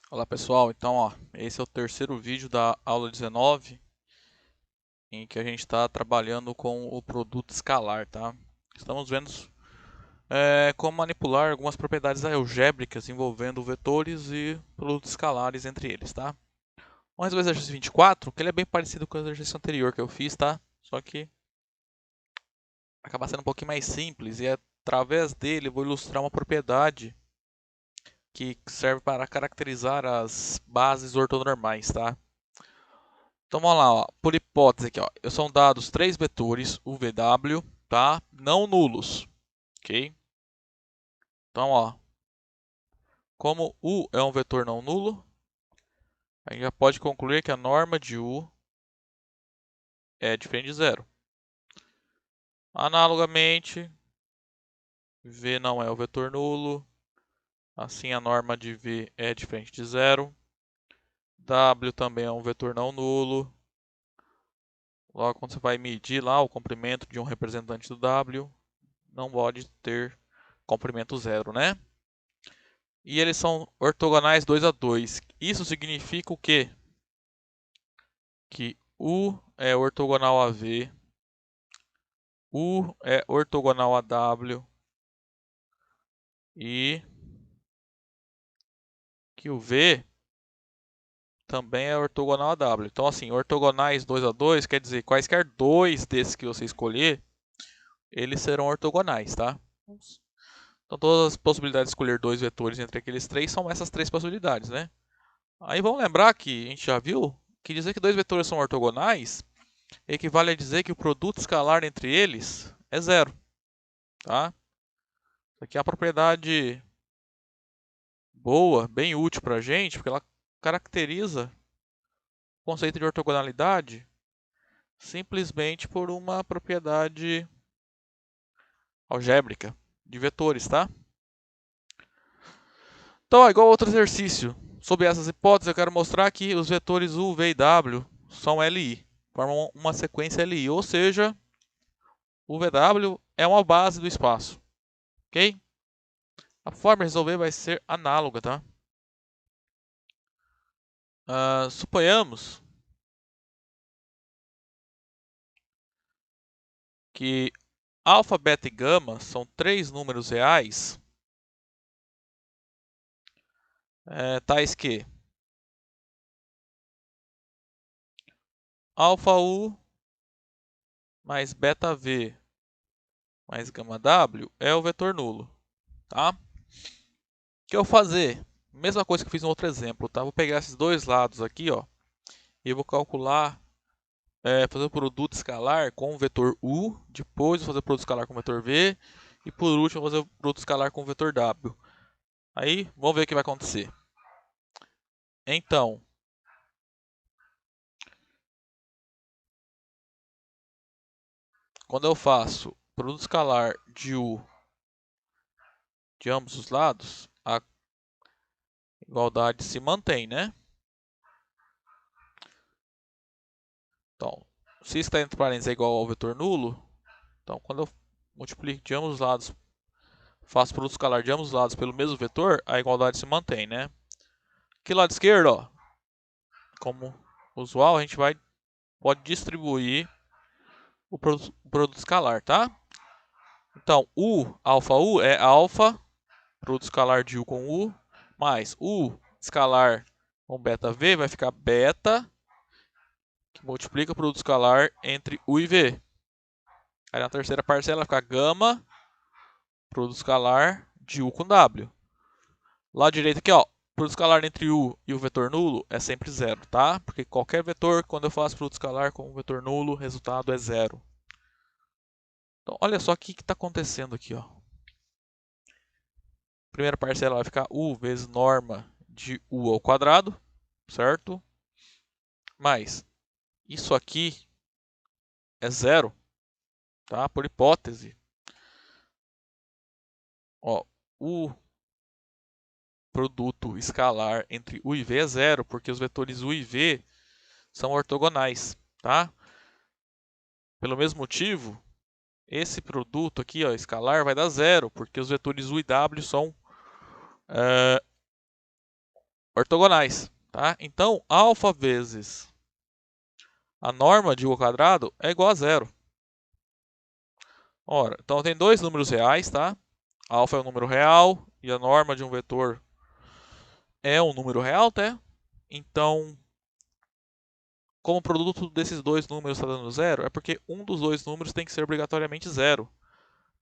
Olá pessoal, então esse é o terceiro vídeo da aula 19 em que a gente está trabalhando com o produto escalar, tá? Estamos vendo como manipular algumas propriedades algébricas envolvendo vetores e produtos escalares entre eles, tá? Vamos resolver o exercício 24, que ele é bem parecido com o exercício anterior que eu fiz, tá? Só que acaba sendo um pouquinho mais simples e através dele eu vou ilustrar uma propriedade que serve para caracterizar as bases ortonormais, tá? Então vamos lá, ó. Por hipótese aqui, ó. São dados três vetores UVW, tá? Não nulos, ok? Então, ó, como U é um vetor não nulo, a gente já pode concluir que a norma de U é diferente de zero. Analogamente, V não é o vetor nulo, assim a norma de V é diferente de zero. W também é um vetor não nulo. Logo, quando você vai medir lá o comprimento de um representante do W, não pode ter comprimento zero, né? E eles são ortogonais 2 a 2. Isso significa o quê? Que U é ortogonal a V, U é ortogonal a W e que o V também é ortogonal a W. Então, assim, ortogonais 2 a 2 quer dizer quaisquer dois desses que você escolher, eles serão ortogonais, tá? Então, todas as possibilidades de escolher dois vetores entre aqueles três são essas três possibilidades, né? Aí vamos lembrar que a gente já viu que dizer que dois vetores são ortogonais equivale a dizer que o produto escalar entre eles é zero, tá? Isso aqui é uma propriedade boa, bem útil para a gente, porque ela caracteriza o conceito de ortogonalidade simplesmente por uma propriedade algébrica de vetores, tá? Então, igual outro exercício, sob essas hipóteses, eu quero mostrar que os vetores U, V e W são LI, formam uma sequência LI, ou seja, o VW é uma base do espaço, ok? A forma de resolver vai ser análoga, tá? Suponhamos que alfa, beta e gama são três números reais, tais que alfa U mais beta V mais gama W é o vetor nulo, tá? O que eu vou fazer? Mesma coisa que eu fiz no outro exemplo, tá? Vou pegar esses dois lados aqui, ó, e vou calcular, fazer o produto escalar com o vetor U, depois vou fazer o produto escalar com o vetor V, e por último vou fazer o produto escalar com o vetor W. Aí, vamos ver o que vai acontecer. Então, quando eu faço produto escalar de U de ambos os lados, a igualdade se mantém, né? Então, se isso está entre parênteses é igual ao vetor nulo, então quando eu multiplico de ambos os lados, faço produto escalar de ambos os lados pelo mesmo vetor, a igualdade se mantém, né? Aqui lado esquerdo, ó, como usual, a gente pode distribuir o produto escalar, tá? Então, alfa U é alfa, produto escalar de U com U, mais U escalar com beta V vai ficar beta, que multiplica o produto escalar entre U e V. Aí na terceira parcela vai ficar gama, produto escalar de U com W. Lado direito aqui, ó, produto escalar entre U e o vetor nulo é sempre zero, tá? Porque qualquer vetor, quando eu faço produto escalar com um vetor nulo, o resultado é zero. Então, olha só o que está acontecendo aqui, ó. Primeira parcela vai ficar U vezes norma de U ao quadrado, certo? Mais isso aqui é zero, tá? Por hipótese. Ó, o produto escalar entre U e V é zero, porque os vetores U e V são ortogonais, tá? Pelo mesmo motivo, esse produto aqui, ó, escalar, vai dar zero, porque os vetores U e W são ortogonais, tá? Então, alfa vezes a norma de u ao quadrado é igual a zero. Ora, então tem dois números reais, tá? Alfa é um número real e a norma de um vetor é um número real, tá? Então, como o produto desses dois números está dando zero, é porque um dos dois números tem que ser obrigatoriamente zero.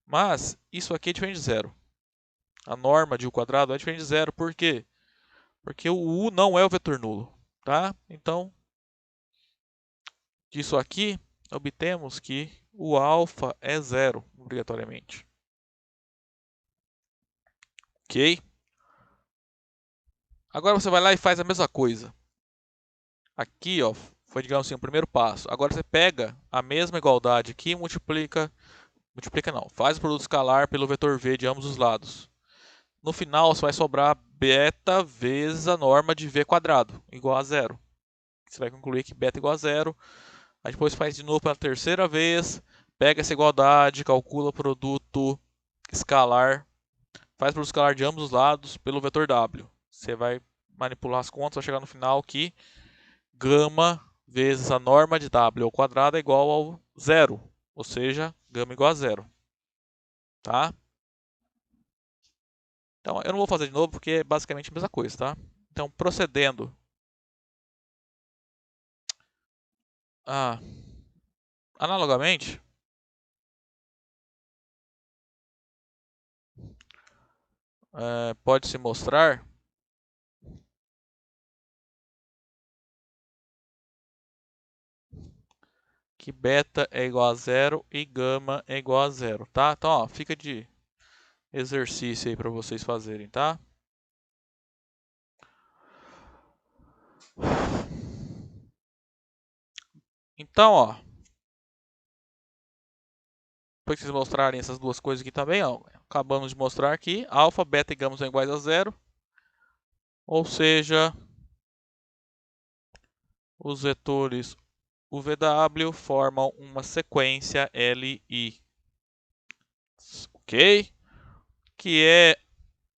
Mas isso aqui é diferente de zero. A norma de u quadrado é diferente de zero, por quê? Porque o u não é o vetor nulo, tá? Então, disso aqui, obtemos que o alfa é zero, obrigatoriamente. Ok? Agora você vai lá e faz a mesma coisa. Aqui, ó, foi, digamos assim, o primeiro passo. Agora você pega a mesma igualdade aqui e multiplica não, faz o produto escalar pelo vetor v de ambos os lados. No final, só vai sobrar beta vezes a norma de v quadrado, igual a zero. Você vai concluir que beta é igual a zero. Aí depois faz de novo pela terceira vez, pega essa igualdade, calcula o produto escalar, faz o produto escalar de ambos os lados pelo vetor w. Você vai manipular as contas, vai chegar no final que gama vezes a norma de w ao quadrado é igual ao zero, ou seja, gama igual a zero. Tá? Então, eu não vou fazer de novo porque é basicamente a mesma coisa, tá? Então, procedendo. Analogamente, pode-se mostrar que beta é igual a zero e gama é igual a zero, tá? Então, ó, fica de exercício aí para vocês fazerem, tá? Então, ó, depois que vocês mostrarem essas duas coisas aqui também, ó, acabamos de mostrar aqui, alfa, beta e gama são iguais a zero, ou seja, os vetores UVW formam uma sequência LI, ok? Que é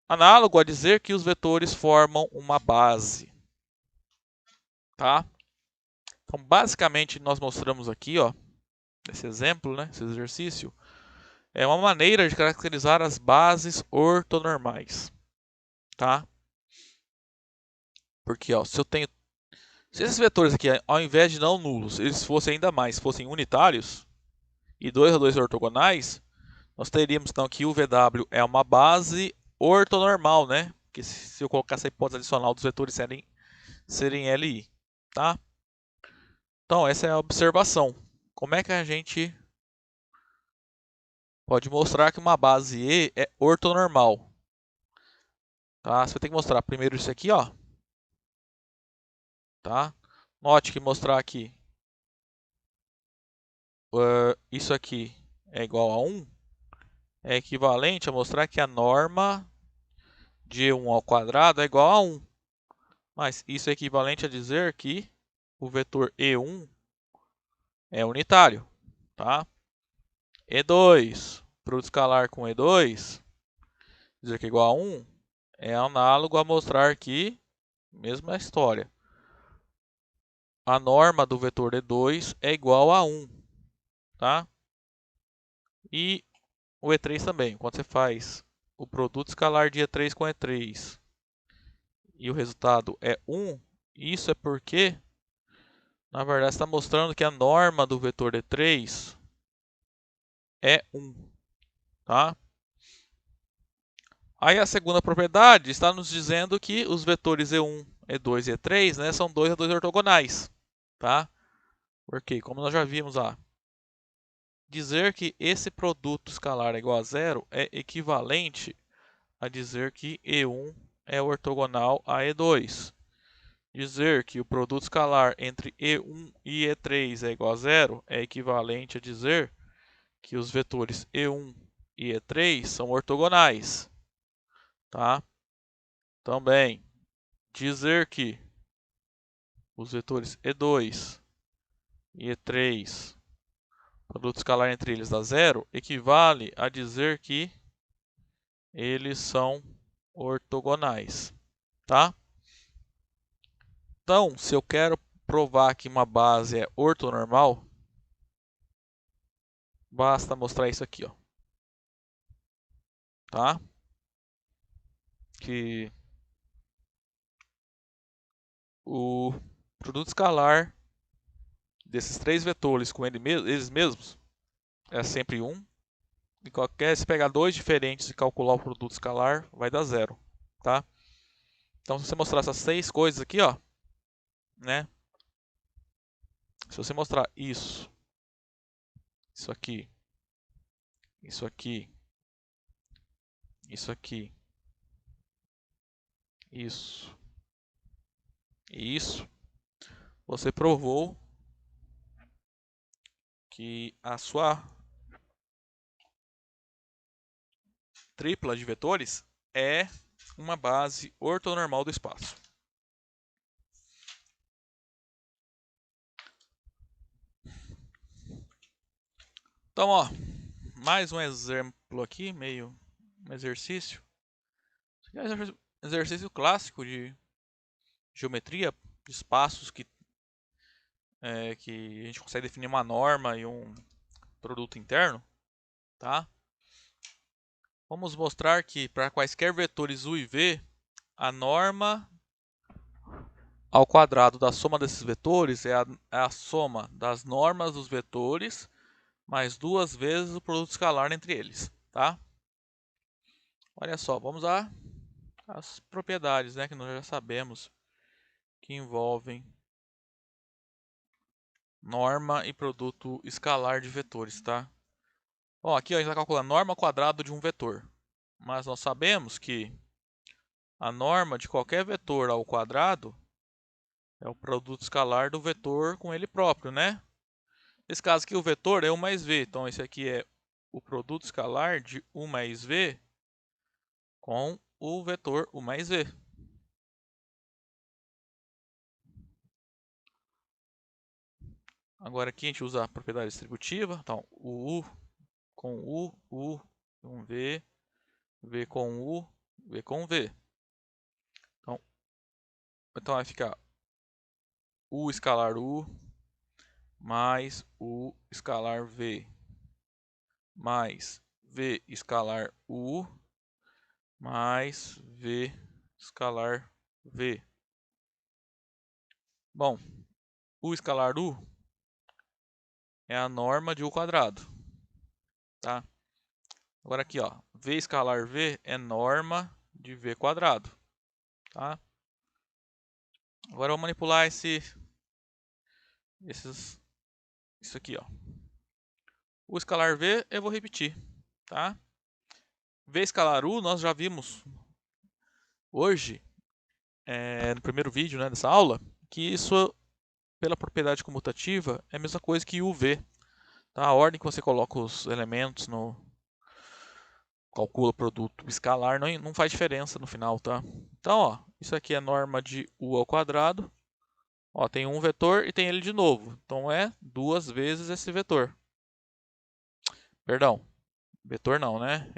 análogo a dizer que os vetores formam uma base, tá? Então, basicamente, nós mostramos aqui, ó, esse exemplo, né, esse exercício, é uma maneira de caracterizar as bases ortonormais, tá? Porque, ó, se esses vetores aqui, ao invés de não nulos, eles fossem ainda mais, fossem unitários, e 2 a 2 ortogonais, nós teríamos então que o VW é uma base ortonormal, né? Que se eu colocar essa hipótese adicional dos vetores serem LI, tá? Então, essa é a observação. Como é que a gente pode mostrar que uma base E é ortonormal? Tá? Você vai ter que mostrar primeiro isso aqui, ó. Tá? Note que mostrar aqui isso aqui é igual a 1 é equivalente a mostrar que a norma de E1 ao quadrado é igual a 1. Mas isso é equivalente a dizer que o vetor E1 é unitário, tá? E2, produto escalar com E2, dizer que é igual a 1, é análogo a mostrar que, mesma história, a norma do vetor E2 é igual a 1, tá? E o E3 também, quando você faz o produto escalar de E3 com E3 e o resultado é 1, isso é porque, na verdade, está mostrando que a norma do vetor E3 é 1, tá? Aí a segunda propriedade está nos dizendo que os vetores E1, E2 e E3, né, são 2 a 2 ortogonais, tá? Porque, como nós já vimos lá, dizer que esse produto escalar é igual a zero é equivalente a dizer que E1 é ortogonal a E2. Dizer que o produto escalar entre E1 e E3 é igual a zero é equivalente a dizer que os vetores E1 e E3 são ortogonais, tá? Também dizer que os vetores E2 e E3, produto escalar entre eles dá zero, equivale a dizer que eles são ortogonais, tá? Então, se eu quero provar que uma base é ortonormal, basta mostrar isso aqui, ó. Tá? Que o produto escalar desses três vetores com eles mesmos é sempre 1. E se pegar dois diferentes e calcular o produto escalar, vai dar 0. Tá? Então, se você mostrar essas 6 coisas aqui, ó, né? Se você mostrar isso aqui, isso aqui, isso aqui, isso e isso, você provou que a sua tripla de vetores é uma base ortonormal do espaço. Então, ó, mais um exemplo aqui, meio um exercício. Esse aqui é um exercício clássico de geometria de espaços que a gente consegue definir uma norma e um produto interno, tá? Vamos mostrar que para quaisquer vetores u e v, a norma ao quadrado da soma desses vetores é a soma das normas dos vetores mais 2 vezes o produto escalar entre eles, tá? Olha só, vamos às propriedades, né, que nós já sabemos que envolvem norma e produto escalar de vetores, tá? Ó, aqui ó, a gente vai calcular a norma ao quadrado de um vetor, mas nós sabemos que a norma de qualquer vetor ao quadrado é o produto escalar do vetor com ele próprio, né? Nesse caso aqui o vetor é 1 mais v, então esse aqui é o produto escalar de 1 mais v com o vetor 1 mais v. Agora aqui a gente usa a propriedade distributiva, então o u com u com v, v com u, v com v. Então vai ficar u escalar u mais u escalar v mais v escalar u mais v escalar v. Bom, u escalar u é a norma de u quadrado, tá? Agora aqui, ó, v escalar v é norma de v quadrado, tá? Agora eu vou manipular isso aqui, ó. O escalar v eu vou repetir, tá? V escalar u nós já vimos hoje, no primeiro vídeo, né, dessa aula, que isso, pela propriedade comutativa, é a mesma coisa que uv. Tá? A ordem que você coloca os elementos no calcula produto escalar não faz diferença no final, tá? Então, ó, isso aqui é a norma de u ao quadrado. Ó, tem um vetor e tem ele de novo. Então é 2 vezes esse vetor. Perdão, vetor não, né?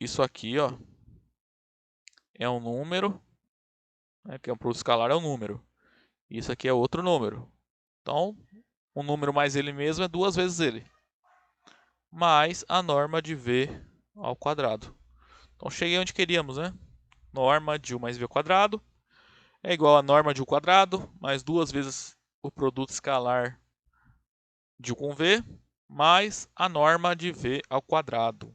Isso aqui, ó, é um número, né, que é um produto escalar, é um número. Isso aqui é outro número. Então, um número mais ele mesmo é 2 vezes ele. Mais a norma de v ao quadrado. Então, cheguei onde queríamos, né? Norma de u mais v ao quadrado é igual a norma de u quadrado mais 2 vezes o produto escalar de u com v mais a norma de v ao quadrado.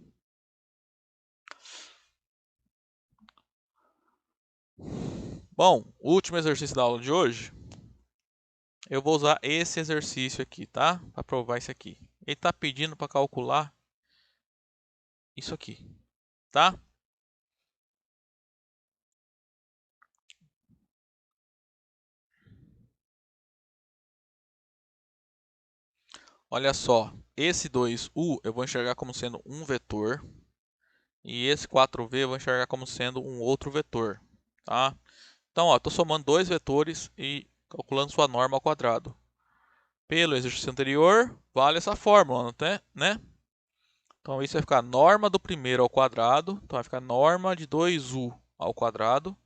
Bom, o último exercício da aula de hoje, eu vou usar esse exercício aqui, tá? Para provar isso aqui. Ele está pedindo para calcular isso aqui, tá? Olha só, esse 2u eu vou enxergar como sendo um vetor e esse 4v eu vou enxergar como sendo um outro vetor, tá? Então, estou somando dois vetores e calculando sua norma ao quadrado. Pelo exercício anterior, vale essa fórmula, né? Então, isso vai ficar norma do primeiro ao quadrado. Então, vai ficar norma de 2u ao quadrado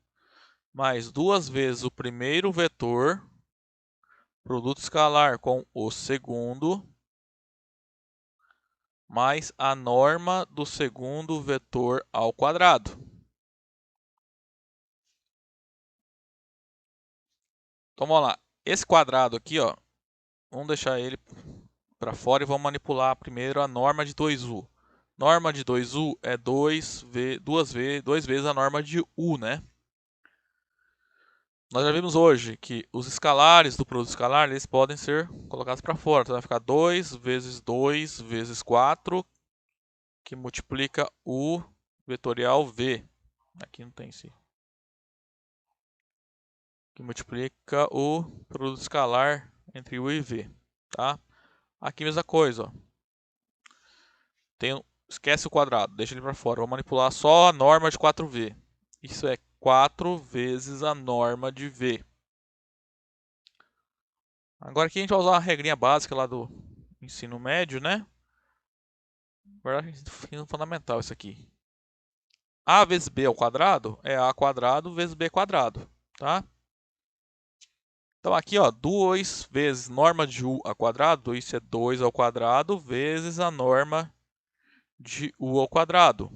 mais 2 vezes o primeiro vetor, produto escalar com o segundo, mais a norma do segundo vetor ao quadrado. Então vamos lá. Esse quadrado aqui, ó, vamos deixar ele para fora e vamos manipular primeiro a norma de 2u. Norma de 2u é 2 vezes a norma de u, né? Nós já vimos hoje que os escalares do produto escalar eles podem ser colocados para fora. Então vai ficar 2 vezes 4, que multiplica o vetorial v. Aqui não tem esse. Que multiplica o produto escalar entre u e v. Tá? Aqui a mesma coisa. Ó. Esquece o quadrado, deixa ele para fora. Vou manipular só a norma de 4v. Isso é 4 vezes a norma de v. Agora aqui a gente vai usar uma regrinha básica lá do ensino médio, né? Na verdade, ensino fundamental isso aqui. A vezes b ao quadrado é a quadrado vezes b quadrado, tá? Então aqui, ó, 2 vezes norma de u ao quadrado, isso é 2 ao quadrado vezes a norma de u ao quadrado.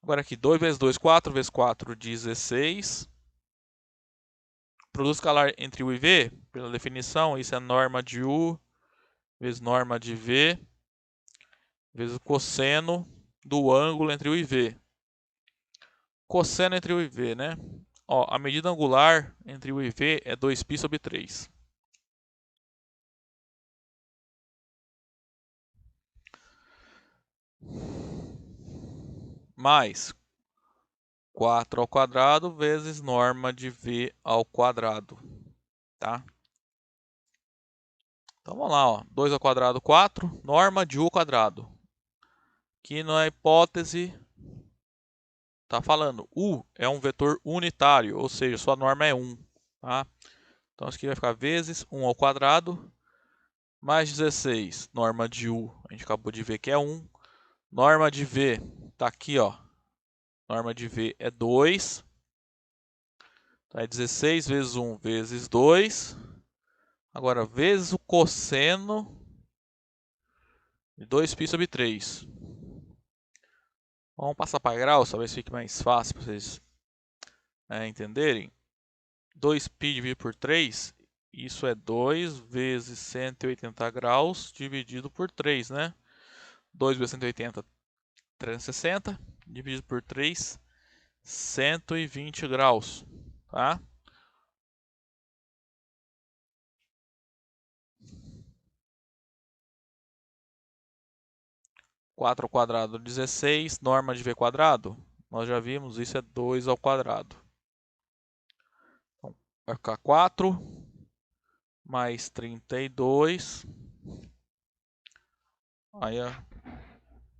Agora aqui, 2 vezes 2, 4 vezes 4, 16. Produto escalar entre u e v, pela definição, isso é norma de u vezes norma de v, vezes o cosseno do ângulo entre u e v. Cosseno entre u e v, né? Ó, a medida angular entre u e v é 2π sobre 3. Mais 4 ao quadrado vezes norma de v ao quadrado, tá? Então vamos lá, ó. 2 ao quadrado, 4, norma de u ao quadrado. Aqui na hipótese está falando u é um vetor unitário, ou seja, sua norma é 1, tá? Então isso aqui vai ficar vezes 1 ao quadrado mais 16, norma de u, a gente acabou de ver que é 1. Norma de v está aqui, ó. Norma de v é 2. Então é 16 vezes 1 vezes 2. Agora, vezes o cosseno de 2π sobre 3. Vamos passar para graus, talvez fique mais fácil para vocês entenderem. 2π dividido por 3, isso é 2 vezes 180 graus dividido por 3, né? 2 vezes 180, 360, dividido por 3, 120 graus, tá? Quatro ao quadrado, 16, norma de v quadrado, nós já vimos, isso é 2 ao quadrado. Então, vai ficar 4 mais 32. Aí,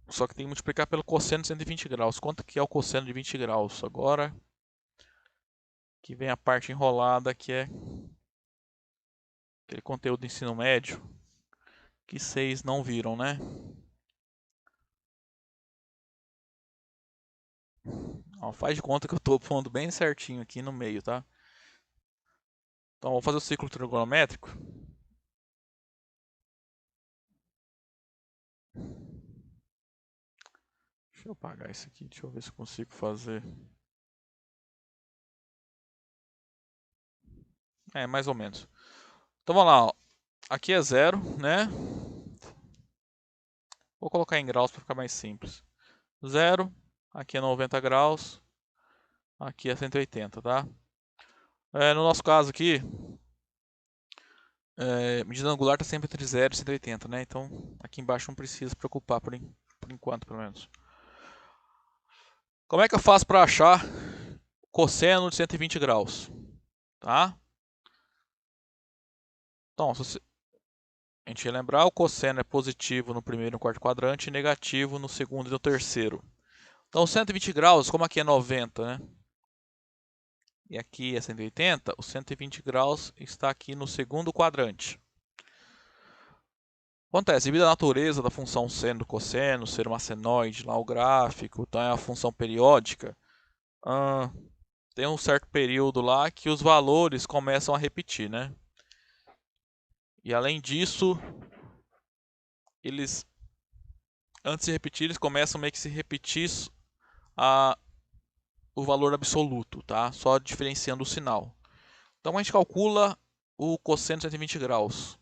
só que tem que multiplicar pelo cosseno de 120 graus. Quanto que é o cosseno de 20 graus? Agora que vem a parte enrolada, que é aquele conteúdo do ensino médio que vocês não viram, né? Ó, faz de conta que eu estou pondo bem certinho aqui no meio, tá? Então, vou fazer o ciclo trigonométrico. Deixa eu apagar isso aqui, deixa eu ver se eu consigo fazer. É, mais ou menos. Então vamos lá, ó. Aqui é 0, né? Vou colocar em graus para ficar mais simples. 0, aqui é 90 graus, aqui é 180, tá? No nosso caso aqui, medida angular está sempre entre 0 e 180, né? Então aqui embaixo não precisa se preocupar por enquanto, pelo menos. Como é que eu faço para achar cosseno de 120 graus? Tá? Então, se a gente lembrar, o cosseno é positivo no primeiro e no quarto quadrante e negativo no segundo e no terceiro. Então, 120 graus, como aqui é 90, né? E aqui é 180, o 120 graus está aqui no segundo quadrante. Acontece, devido à natureza da função seno do cosseno, ser uma senoide lá o gráfico, então é uma função periódica, tem um certo período lá que os valores começam a repetir, né? E além disso, eles, antes de repetir, eles começam meio que se repetir a, o valor absoluto, tá? Só diferenciando o sinal. Então a gente calcula o cosseno de 120 graus.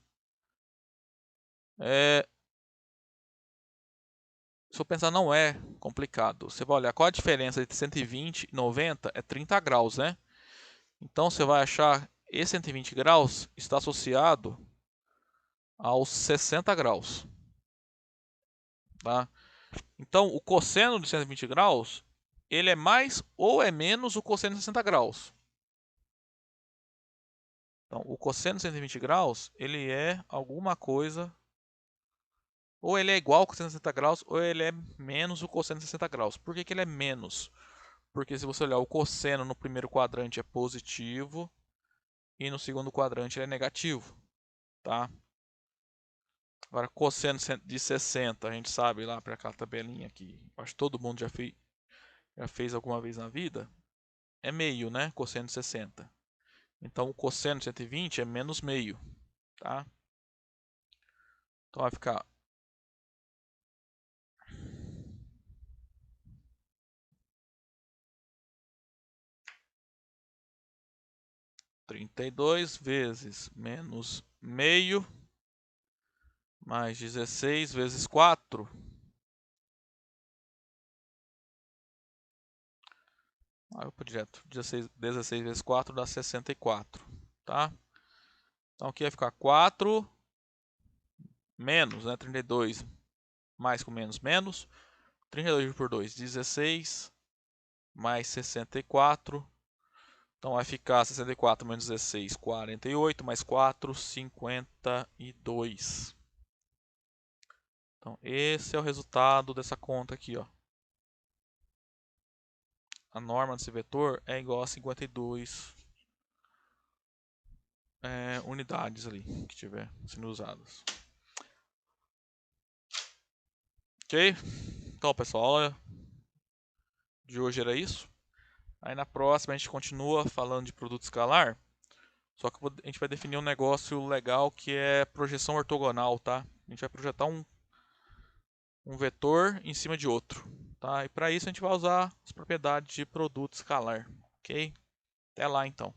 Se eu pensar, não é complicado. Você vai olhar qual a diferença entre 120 e 90, é 30 graus, né? Então você vai achar que esse 120 graus está associado aos 60 graus, tá? Então o cosseno de 120 graus, ele é mais ou é menos o cosseno de 60 graus. Então o cosseno de 120 graus, ele é alguma coisa, ou ele é igual ao cosseno de 60 graus, ou ele é menos o cosseno de 60 graus. Por que que ele é menos? Porque se você olhar o cosseno no primeiro quadrante é positivo e no segundo quadrante ele é negativo, tá? Agora, cosseno de 60, a gente sabe lá para aquela tabelinha que acho que todo mundo já fez alguma vez na vida, é meio, né? Cosseno de 60. Então, o cosseno de 120 é menos meio, tá? Então, vai ficar 32 vezes menos meio, mais 16 vezes 4. Aí eu vou direto. 16 vezes 4 dá 64, tá? Então aqui vai ficar 4 menos, né? 32 mais com menos, menos. 32 por 2, 16 mais 64. Então vai ficar 64 menos 16, 48 mais 4, 52. Então esse é o resultado dessa conta aqui, ó. A norma desse vetor é igual a 52 unidades ali que tiver sendo usadas. Ok? Então, pessoal, a aula de hoje era isso. Aí na próxima a gente continua falando de produto escalar, só que a gente vai definir um negócio legal que é projeção ortogonal, tá? A gente vai projetar um vetor em cima de outro, tá? E para isso a gente vai usar as propriedades de produto escalar, ok? Até lá então.